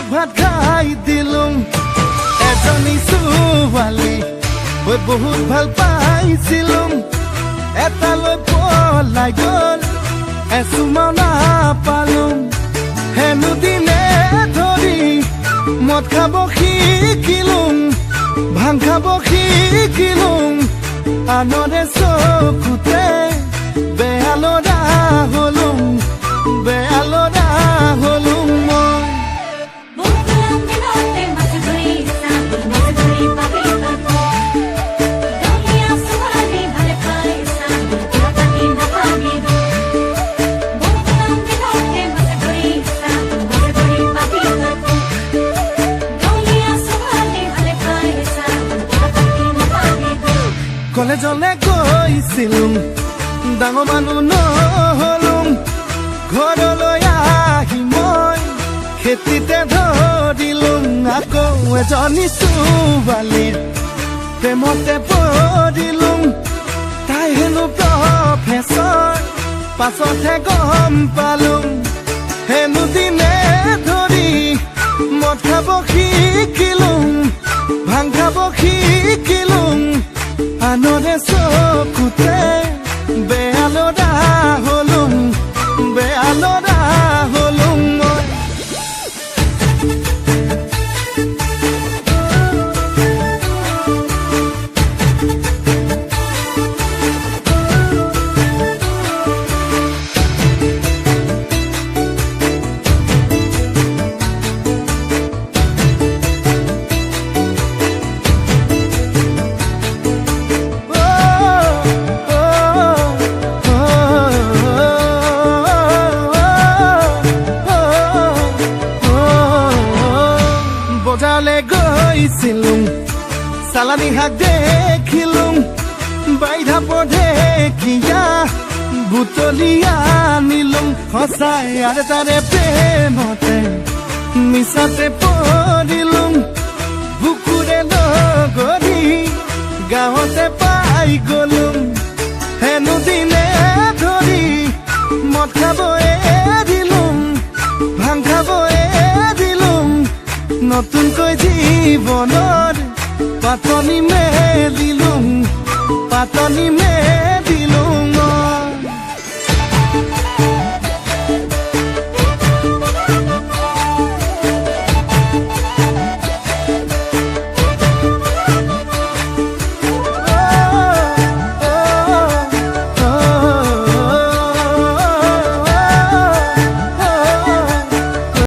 pug ভাত খাই দিলুং এজনী ছোৱালী ঐ বহুত ভাল পাইছিলুং এটালৈ পলাই গ'ল এচুমাও নাপালুং হেনো দিনে ধৰি মদ খাব শিকিলুং ভাং খাব শিকিলুং আনৰে চকুতে বেয়া ল'ৰা হলুং বেয়া ল'ৰা হলুং কলেজলে গৈছিলুং ডাঙৰ মানুহ নহলুং ঘৰলৈ আহি মই খেতিতে ধৰিলুং আকৌ এজনী ছোৱালীৰ প্ৰেমতে পৰিলুং তাই হেনো প্ৰফেচৰ পাছতহে গম পালুং হেনো দিনে ধৰি মদ খাব শিকিলুং ভাং খাব শিকিলুং আনৰে চকুতে বেয়া ল'ৰা হলুং বেয়া ল'ৰা হলুং মই বজাৰলে গৈছিলুং চালানী শাক দেখিলুং বাইধা পঢেকিয়া বুটলি আনিলুং সঁচাই আৰু তাৰে প্ৰেমতে মিছাতে পৰিলুং বুকুৰে লগৰি গাঁৱতে পাই গ'লুং হেনো দিনে ধৰি মদ খাব এৰিলুং ভাং খাব এৰিলুং নতুনকৈ জীৱনৰ পাতনি মেলিলুং পাতনি